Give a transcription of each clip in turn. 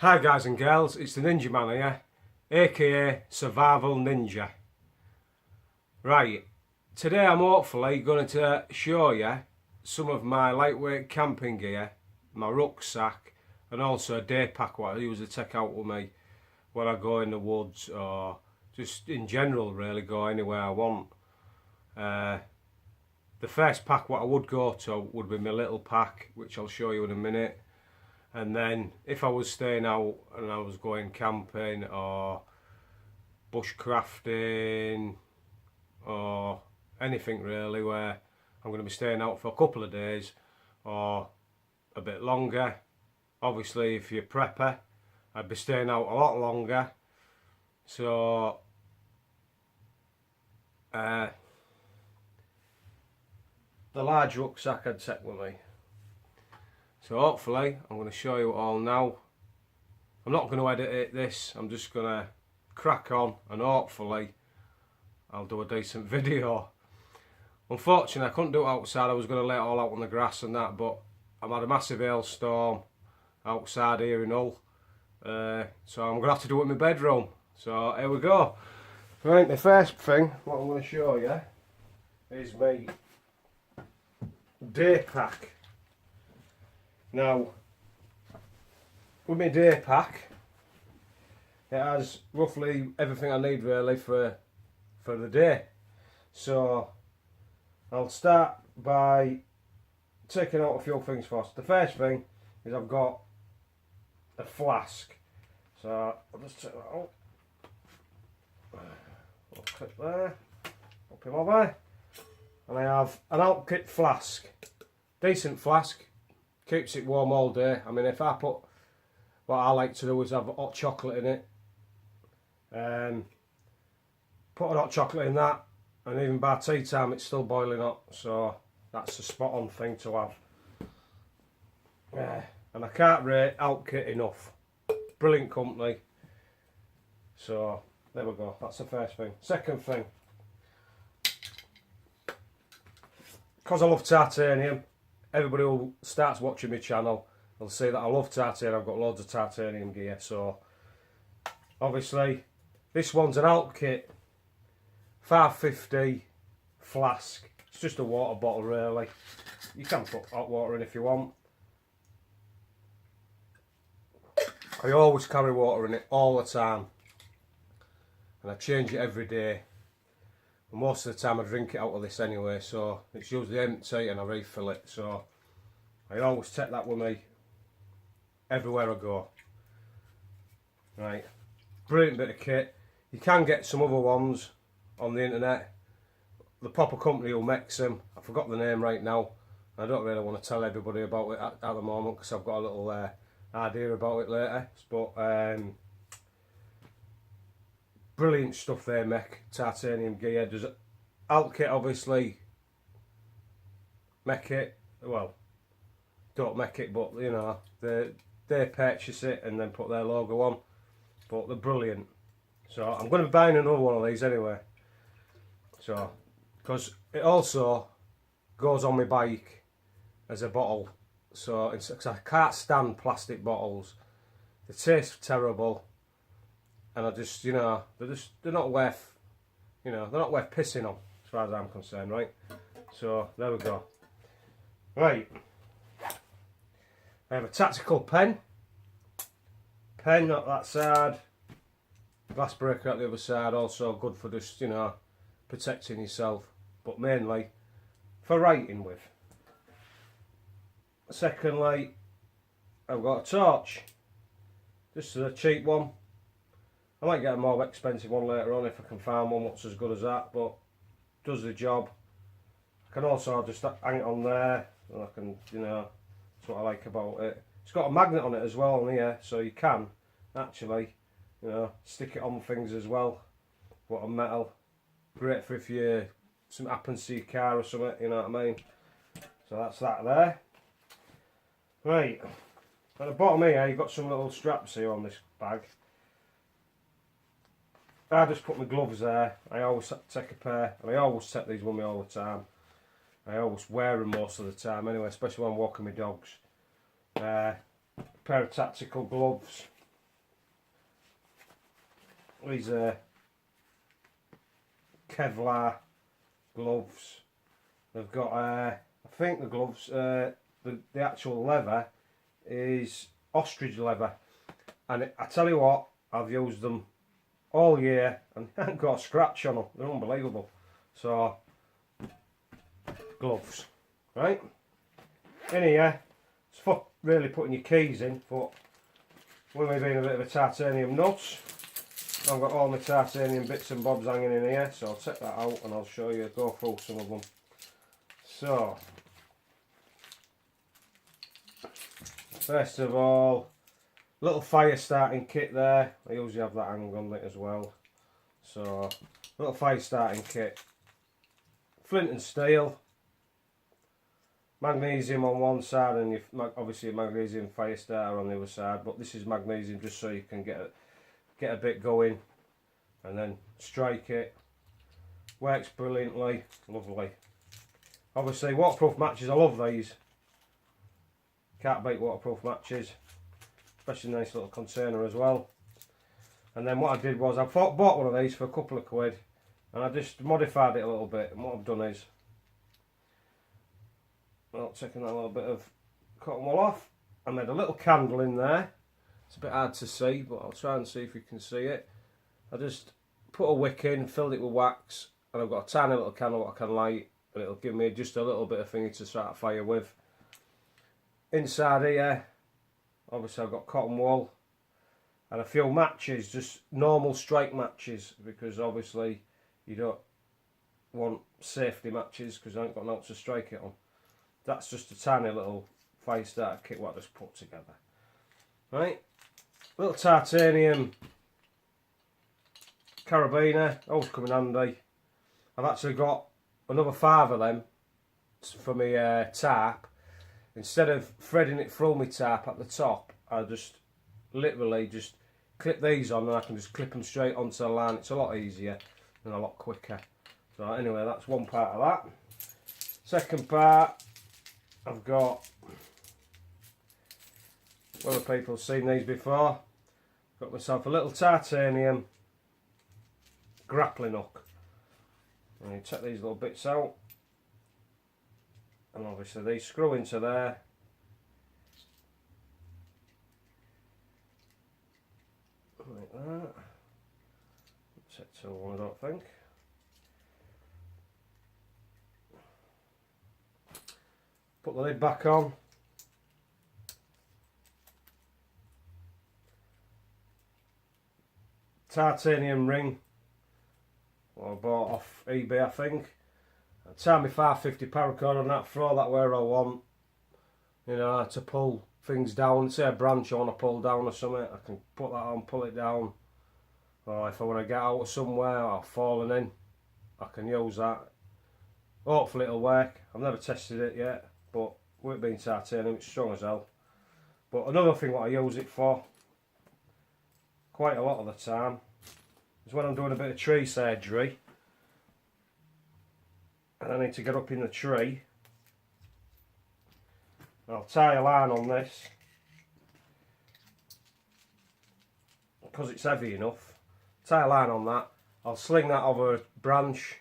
Hi guys and girls, it's the Ninja Man here, aka Survival Ninja. Right, today I'm hopefully going to show you some of my lightweight camping gear, my rucksack and also a day pack what I usually take out with me when I go in the woods or just in general really go anywhere I want. The first pack what I would go to would be my little pack, which I'll show you in a minute. And then if I was staying out and I was going camping or bushcrafting or anything really where I'm going to be staying out for a couple of days or a bit longer, obviously if you're a prepper I'd be staying out a lot longer, so the large rucksack I'd take with me. So hopefully I'm going to show you it all now. I'm not going to edit this, I'm just going to crack on and hopefully I'll do a decent video. Unfortunately I couldn't do it outside, I was going to lay it all out on the grass and that, but I've had a massive hailstorm outside here in Hull, so I'm going to have to do it in my bedroom. So here we go. Right, the first thing what I'm going to show you is my day pack. Now, with my day pack, it has roughly everything I need really for the day. So, I'll start by taking out a few things first. The first thing is I've got a flask. So, I'll just take that out. I'll clip there, up him over. And I have an Alpkit flask. Decent flask. Keeps it warm all day. I mean, if I put, what I like to do is have hot chocolate in it. Put a hot chocolate in that, and even by tea time it's still boiling hot. So that's a spot on thing to have. And I can't rate Alpkit enough. Brilliant company. So there we go. That's the first thing. Second thing, because I love titanium. Everybody who starts watching my channel will see that I love titanium. I've got loads of titanium gear. So obviously this one's an Alpkit 550 flask. It's just a water bottle really. You can put hot water in if you want. I always carry water in it all the time. And I change it every day. And most of the time I drink it out of this anyway, so it's usually empty and I refill it, so I always take that with me everywhere I go. Right, brilliant bit of kit. You can get some other ones on the internet. The proper company who makes them, I forgot the name right now. I don't really want to tell everybody about it at the moment because I've got a little idea about it later, but brilliant stuff they make, titanium gear. Does Alpkit obviously make it, well, don't make it, but you know, they purchase it and then put their logo on, but they're brilliant. So I'm going to be buying another one of these anyway, so because it also goes on my bike as a bottle, so cause I can't stand plastic bottles, they taste terrible. And I just, you know, they're not worth, you know, they're not worth pissing on as far as I'm concerned, right? So there we go. Right, I have a tactical pen, not that side, glass breaker at the other side, also good for just, you know, protecting yourself, but mainly for writing with. Secondly, I've got a torch, just a cheap one. I might get a more expensive one later on if I can find one that's as good as that, but does the job. I can also just hang it on there, and I can, you know, that's what I like about it. It's got a magnet on it as well on here, so you can actually, you know, stick it on things as well. What a metal. Great for if something happens to your car or something, you know what I mean. So that's that there. Right, at the bottom here you've got some little straps here on this bag. I just put my gloves there. I always take a pair, and I always take these with me all the time. I always wear them most of the time anyway, especially when I'm walking my dogs. A pair of tactical gloves, these Kevlar gloves. They've got, I think the gloves, the actual leather is ostrich leather, and I tell you what, I've used them all year and I haven't got a scratch on them. They're unbelievable. So, gloves, right? In here, it's for really putting your keys in, but with me being a bit of a titanium nut, I've got all my titanium bits and bobs hanging in here, so I'll take that out and I'll show you, go through some of them. So, first of all, little fire starting kit there. I usually have that hanging on it as well. So, little fire starting kit. Flint and steel. Magnesium on one side and obviously a magnesium fire starter on the other side. But this is magnesium just so you can get a bit going and then strike it. Works brilliantly. Lovely. Obviously waterproof matches. I love these. Can't beat waterproof matches. Especially a nice little container as well. And then what I did was I bought one of these for a couple of quid and I just modified it a little bit, and what I've done is taking that little bit of cotton wool off, I made a little candle in there. It's a bit hard to see, but I'll try and see if you can see it. I just put a wick in, filled it with wax, and I've got a tiny little candle that I can light, and it'll give me just a little bit of thingy to start a fire with. Inside here, obviously I've got cotton wool and a few matches, just normal strike matches, because obviously you don't want safety matches because I ain't got nothing to strike it on. That's just a tiny little fire starter kit what I just put together. Right, little titanium carabiner, always come in handy. I've actually got another 5 of them for my tarp. Instead of threading it through my tarp at the top, I just literally just clip these on and I can just clip them straight onto the line. It's a lot easier and a lot quicker. So anyway, that's one part of that. Second part, I've got, other people have seen these before, got myself a little titanium grappling hook. And you take these little bits out, and obviously these screw into there. Like that. Set to one, I don't think. Put the lid back on. Titanium ring. Well, I bought off eBay, I think. I tie my 550 paracord on that, throw that where I want. You know, to pull things down. Say a branch I want to pull down or something, I can put that on, pull it down. Or if I want to get out somewhere or falling in, I can use that. Hopefully it'll work. I've never tested it yet, but with it being titanium, it's strong as hell. But another thing what I use it for, quite a lot of the time, is when I'm doing a bit of tree surgery and I need to get up in the tree. I'll tie a line on this because it's heavy enough. Tie a line on that, I'll sling that over a branch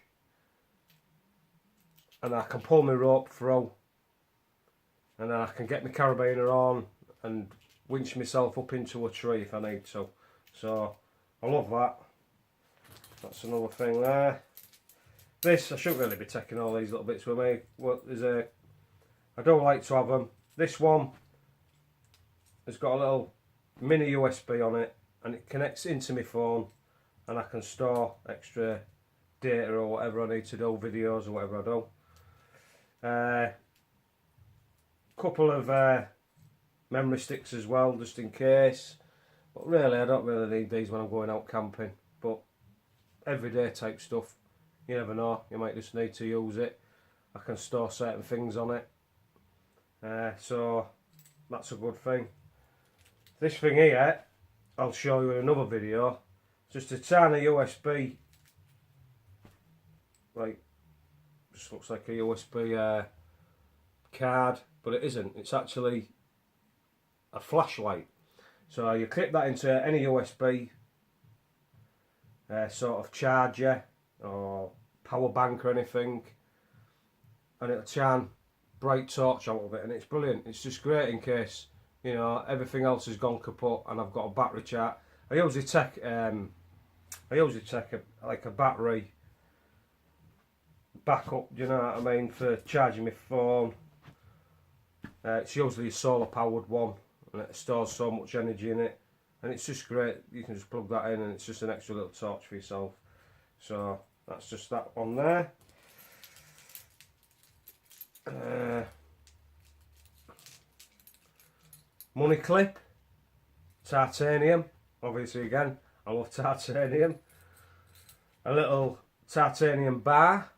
and I can pull my rope through, and then I can get my carabiner on and winch myself up into a tree if I need to. So I love that. That's another thing there. This, I shouldn't really be taking all these little bits with me. I don't like to have them. This one has got a little mini USB on it and it connects into my phone, and I can store extra data or whatever I need to do, videos or whatever I do. Couple of memory sticks as well, just in case. But really, I don't really need these when I'm going out camping. But everyday type stuff, you never know, you might just need to use it. I can store certain things on it. So that's a good thing. This thing here, I'll show you in another video. Just a tiny USB, like, just looks like a USB card, but it isn't. It's actually a flashlight. So you clip that into any USB sort of charger or power bank or anything, and it'll shine bright torch out of it, and it's brilliant. It's just great in case, you know, everything else has gone kaput and I've got a battery charge. I usually take like a battery backup, do you know what I mean, for charging my phone. It's usually a solar powered one, and it stores so much energy in it, and it's just great. You can just plug that in and it's just an extra little torch for yourself. So that's just that one there. Money clip, titanium, obviously again, I love titanium. A little titanium bar,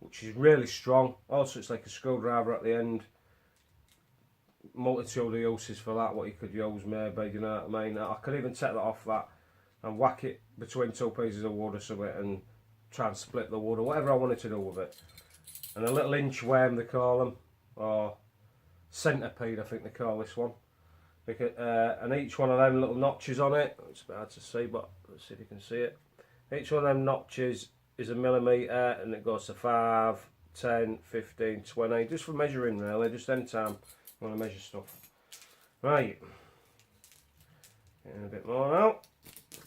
which is really strong. Also it's like a screwdriver at the end. Multitude of uses for that, what you could use maybe, you know what I mean. I could even take that off that and whack it between two pieces of wood or something and try and split the wood or whatever I wanted to do with it. And a little inch worm they call them, or centipede I think they call this one. Because, and each one of them little notches on it, it's a bit hard to see but let's see if you can see it. Each one of them notches is a millimetre and it goes to 5, 10, 15, 20, just for measuring really, just any time you want to measure stuff. Right, getting a bit more now.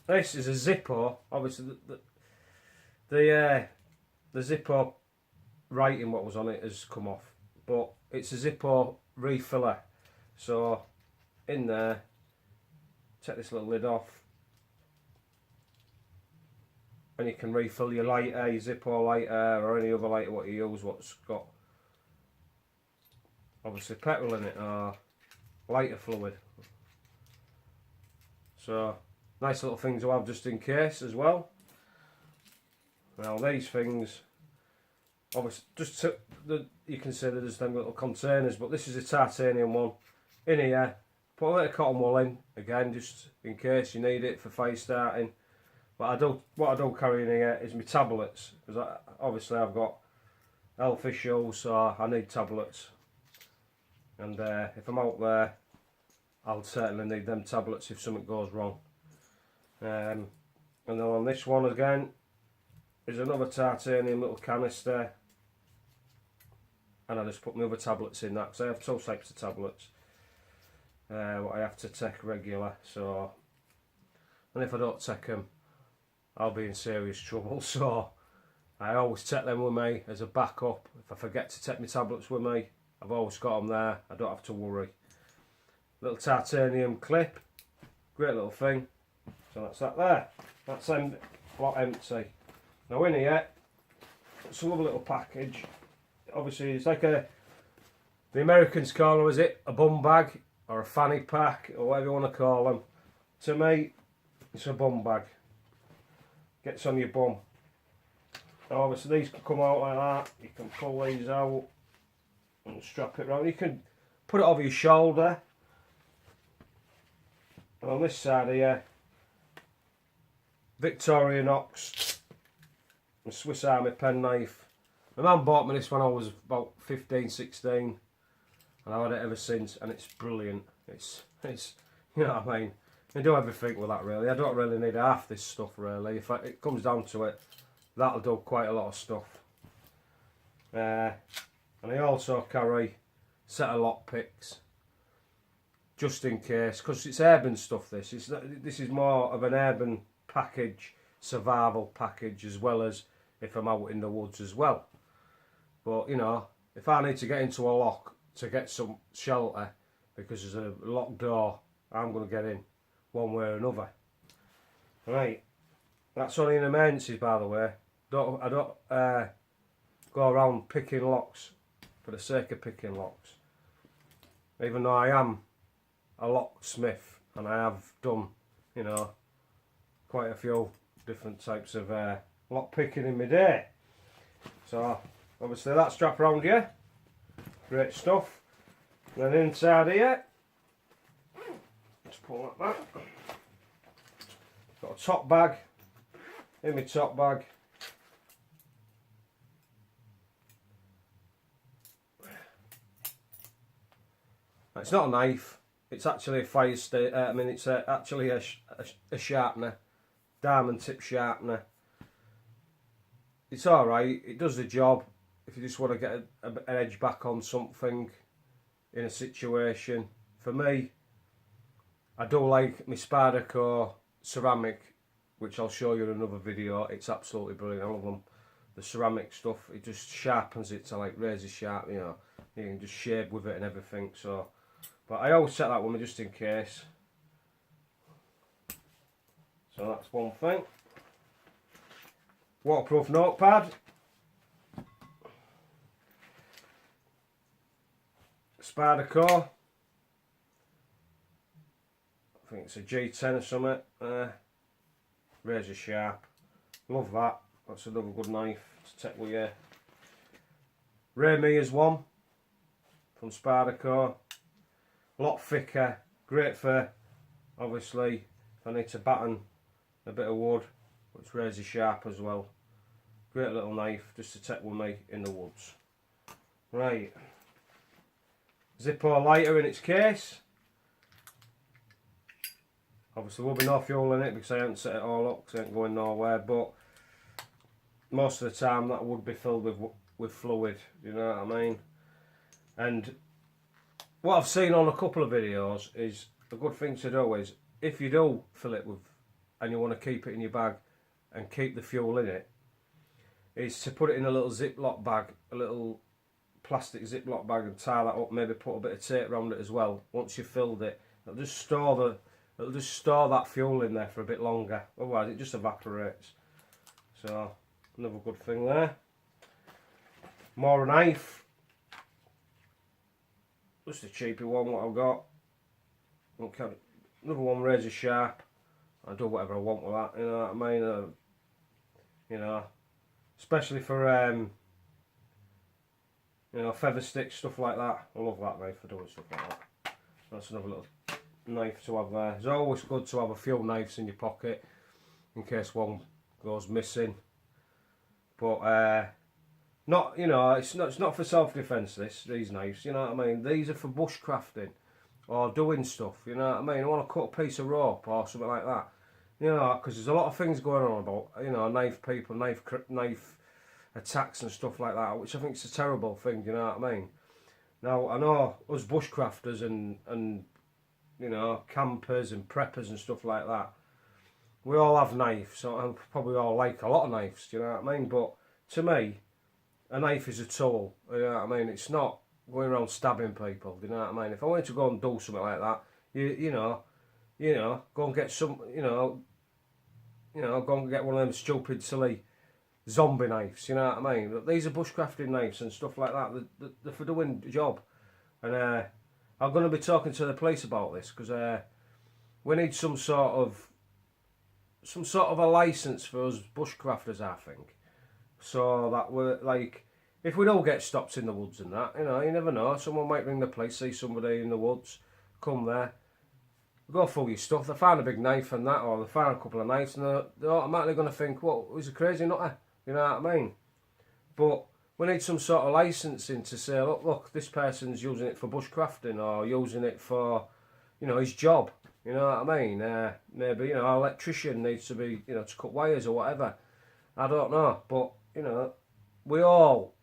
This is a Zippo, obviously the Zippo writing what was on it has come off, but it's a Zippo refiller. So in there, take this little lid off and you can refill your lighter, your Zippo lighter or any other lighter what you use what's got obviously petrol in it or lighter fluid. So nice little thing to have just in case as well. Now these things, obviously just you can see that there's them little containers, but this is a titanium one. In here, put a little cotton wool in, again just in case you need it for fire starting. But what I do carry in here is my tablets, because obviously I've got health issues, so I need tablets. And if I'm out there, I'll certainly need them tablets if something goes wrong. And then on this one again is another titanium little canister, and I just put my other tablets in that, because I have two types of tablets what I have to take regular. So, and if I don't take them, I'll be in serious trouble. So I always take them with me as a backup. If I forget to take my tablets with me, I've always got them there, I don't have to worry. Little titanium clip, great little thing. So that's that there. That's them lot empty. Now in here, it's a lovely little package. Obviously it's like the Americans call them, is it a bum bag or a fanny pack or whatever you want to call them. To me, it's a bum bag. Gets on your bum. Now obviously these can come out like that. You can pull these out and strap it around. You can put it over your shoulder. And on this side here, Victorinox, a Swiss Army penknife. My mum bought me this when I was about 15, 16, and I've had it ever since, and it's brilliant. It's you know what I mean. I do everything with that really. I don't really need half this stuff really. If it comes down to it, that'll do quite a lot of stuff. And I also carry a set of lock picks, just in case, because it's urban stuff. This is more of an urban package, survival package, as well as if I'm out in the woods as well. But you know, if I need to get into a lock to get some shelter because there's a locked door, I'm going to get in one way or another. Right, that's only in emergencies, by the way. I don't go around picking locks for the sake of picking locks. Even though I am a locksmith and I have done, you know, quite a few different types of lock picking in my day. So obviously that strap around here, great stuff. Then inside here, just pull that back. Got a top bag. In my top bag, it's not a knife. It's actually a fire stick. It's actually a sharpener diamond tip sharpener. It's alright, it does the job if you just want to get an edge back on something in a situation. For me, I do like my Spyderco ceramic, which I'll show you in another video. It's absolutely brilliant. I love them. The ceramic stuff, it just sharpens it to like razor sharp, you know. You can just shave with it and everything. So, but I always set that one just in case. So that's one thing. Waterproof notepad. Spyderco. I think it's a G10 or something. Razor sharp. Love that. That's another good knife to take with you. Ramia's one from Spyderco. A lot thicker. Great for, obviously, if I need to batten a bit of wood. But it's razor sharp as well. Great little knife just to take with me in the woods. Right. Zippo lighter in its case. Obviously there will be no fuel in it because I haven't set it all up because it ain't going nowhere, but most of the time that would be filled with fluid, you know what I mean? And what I've seen on a couple of videos is a good thing to do is, if you do fill it with, and you want to keep it in your bag and keep the fuel in it, is to put it in a little Ziploc bag, a little plastic Ziploc bag, and tie that up, maybe put a bit of tape around it as well. Once you've filled it, it'll just store that fuel in there for a bit longer, otherwise it just evaporates. So another good thing there. More knife, just a cheapy one what I've got. Okay. Another one razor sharp. I do whatever I want with that, you know what I mean? You know, especially for you know, feather sticks, stuff like that. I love that knife for doing stuff like that. That's another little knife to have there. It's always good to have a few knives in your pocket in case one goes missing. But not, you know, it's not for self-defense. These knives, you know what I mean. These are for bushcrafting or doing stuff. You know what I mean. I want to cut a piece of rope or something like that. You know, because there's a lot of things going on about, you know, knife people, knife attacks and stuff like that, which I think is a terrible thing. You know what I mean. Now I know us bushcrafters and you know, campers and preppers and stuff like that, we all have knives, so probably all like a lot of knives, do you know what I mean? But to me, a knife is a tool, you know what I mean? It's not going around stabbing people, do you know what I mean? If I wanted to go and do something like that, you know, go and get some, you know, go and get one of them stupid, silly zombie knives, you know what I mean? But these are bushcrafting knives and stuff like that. They're for doing the job. And I'm going to be talking to the police about this because we need some sort of a license for us bushcrafters, I think, so that we're like, if we don't get stopped in the woods and that, you know, you never know. Someone might ring the police, see somebody in the woods, come there, go through your stuff, they find a big knife and that, or they find a couple of knives, and they're automatically going to think, what, he's a crazy nutter, you know what I mean? But we need some sort of licensing to say, look, this person's using it for bushcrafting or using it for, you know, his job. You know what I mean? Maybe, you know, an electrician needs to be, you know, to cut wires or whatever. I don't know. But, you know, we all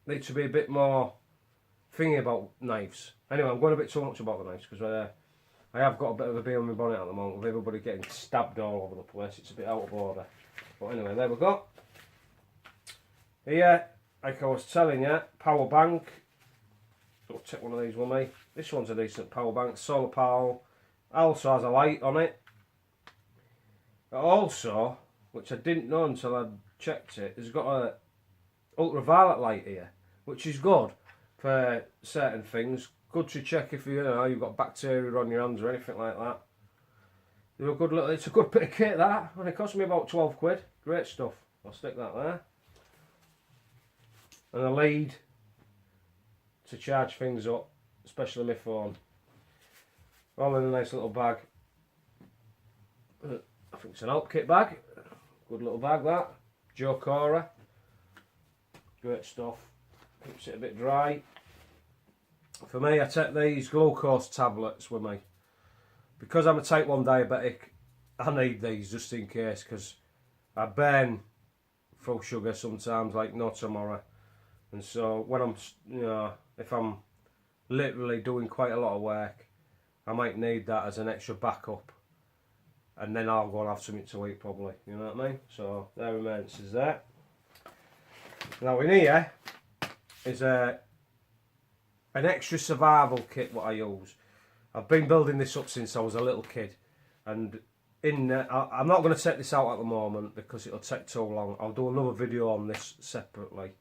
need to be a bit more thingy about knives. Anyway, I'm going a bit too much about the knives because I have got a bit of a bee on my bonnet at the moment with everybody getting stabbed all over the place. It's a bit out of order. But anyway, there we go. Here, like I was telling you, power bank. I'll take one of these with me. This one's a decent power bank, solar power. Also has a light on it. Also, which I didn't know until I checked it, it's got a ultraviolet light here, which is good for certain things. Good to check if you know you've got bacteria on your hands or anything like that. They're a good little, it's a good bit of kit that. Only cost me about 12 quid. Great stuff. I'll stick that there. And a lead to charge things up, especially my phone. All in a nice little bag. I think it's an alt kit bag. Good little bag that. Joe Cora. Great stuff. Keeps it a bit dry. For me, I take these glucose tablets with me. Because I'm a type 1 diabetic, I need these just in case, because I burn full sugar sometimes like no tomorrow. And so when I'm, you know, if I'm literally doing quite a lot of work, I might need that as an extra backup, and then I'll go and have something to eat probably, you know what I mean? So there remains is there. Now in here is an extra survival kit what I use. I've been building this up since I was a little kid, and I'm not going to take this out at the moment because it'll take too long. I'll do another video on this separately.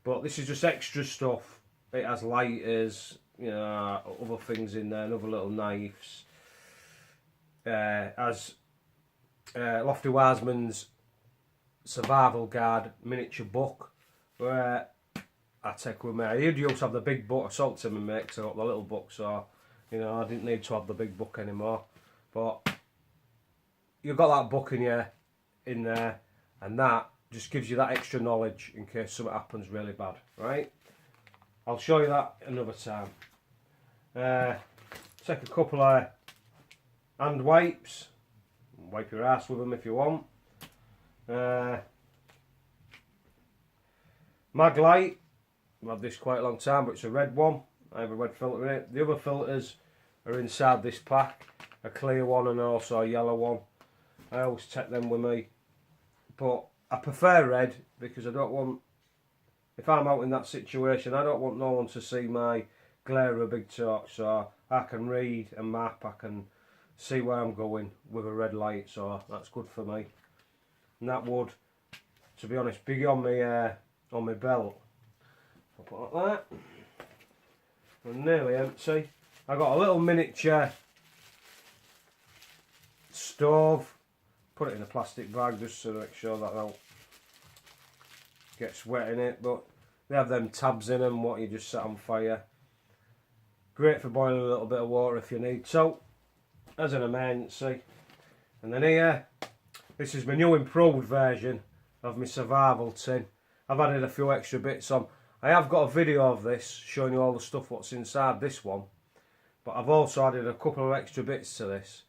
But this is just extra stuff. It has lighters, you know, other things in there, and other little knives. As Lofty Wiseman's survival guide miniature book, where I take with me. I used to have the big book. I sold it to my mate because I got the little book, so you know I didn't need to have the big book anymore. But you've got that book in there, and that just gives you that extra knowledge in case something happens really bad, right? I'll show you that another time. Take a couple of hand wipes, wipe your ass with them if you want. Mag light, I've had this quite a long time, but it's a red one. I have a red filter in it. The other filters are inside this pack, a clear one and also a yellow one. I always take them with me, but I prefer red because I don't want, if I'm out in that situation, I don't want no one to see my glare of a big torch, so I can read and map, I can see where I'm going with a red light, so that's good for me. And that would, to be honest, be on my belt. I'll put it like that. I'm nearly empty. I got a little miniature stove. Put it in a plastic bag just to make sure that that gets wet in it, but they have them tabs in them what you just set on fire. Great for boiling a little bit of water if you need so, as an emergency. And then here, this is my new improved version of my survival tin. I've added a few extra bits on. I have got a video of this showing you all the stuff what's inside this one, but I've also added a couple of extra bits to this.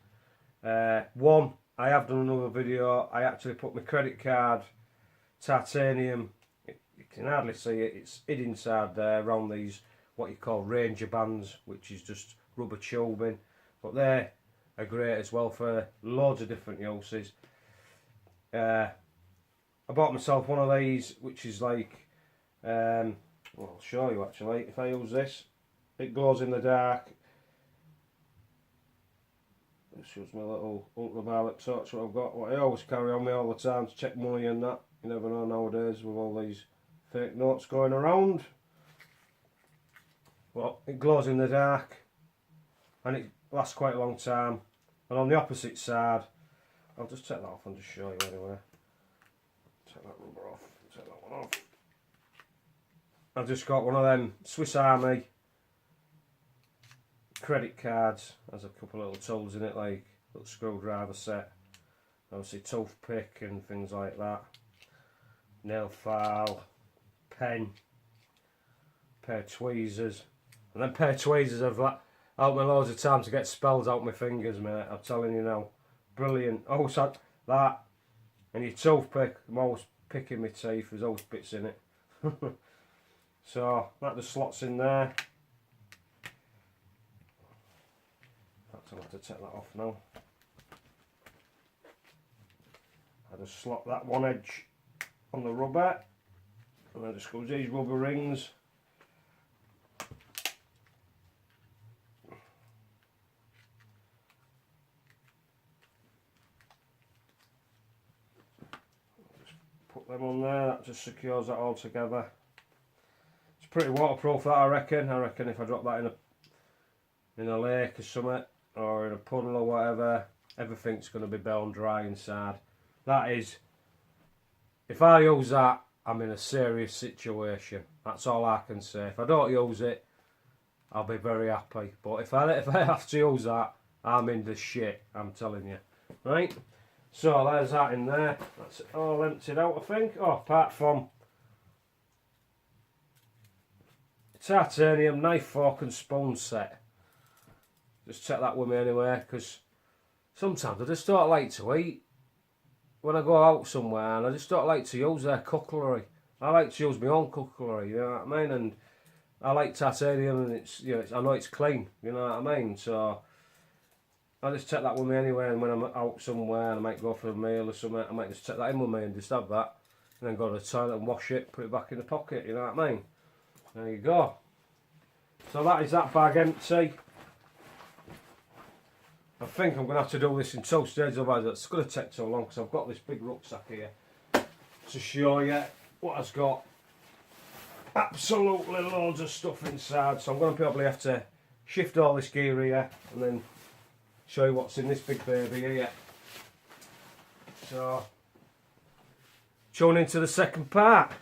One, I have done another video. I actually put my credit card, titanium, you can hardly see it, it's hid inside there around these what you call ranger bands, which is just rubber tubing, but they are great as well for loads of different uses. I bought myself one of these which is like, well, I'll show you actually. If I use this, it glows in the dark. This is my little ultraviolet torch what I've got, what I always carry on me all the time to check money and that. You never know nowadays with all these fake notes going around. Well, it glows in the dark and it lasts quite a long time. And on the opposite side, I'll just take that off and just show you anyway. Take that rubber off, take that one off. I've just got one of them Swiss Army credit cards. Has a couple of little tools in it, like a little screwdriver set, obviously toothpick and things like that, nail file, pen, pair of tweezers, and then pair of tweezers have helped me loads of time to get spells out my fingers, mate. I'm telling you now, brilliant. Also that, and your toothpick. I'm always picking my teeth. There's always bits in it. So that just slots in there. I'll have to take that off now. I just slot that one edge on the rubber, and then just goes these rubber rings. Just put them on there, that just secures that all together. It's pretty waterproof that, I reckon. I reckon if I drop that in a lake or something, or in a puddle or whatever, everything's going to be bone dry inside. That is, if I use that, I'm in a serious situation. That's all I can say. If I don't use it, I'll be very happy. But if I have to use that, I'm in the shit, I'm telling you. Right? So there's that in there. That's all emptied out, I think. Oh, apart from titanium knife, fork and spoon set. Just take that with me anyway, because sometimes I just don't like to eat when I go out somewhere, and I just don't like to use their cutlery. I like to use my own cutlery, you know what I mean? And I like titanium, and it's, you know, I know it's clean, you know what I mean? So I just take that with me anyway, and when I'm out somewhere and I might go for a meal or something, I might just take that in with me and just have that, and then go to the toilet and wash it, put it back in the pocket, you know what I mean? There you go. So that is that bag empty. I think I'm going to have to do this in 2 stages, otherwise it's going to take too long, because I've got this big rucksack here to show you what has got absolutely loads of stuff inside. So I'm going to probably have to shift all this gear here and then show you what's in this big baby here. So tune into the second part.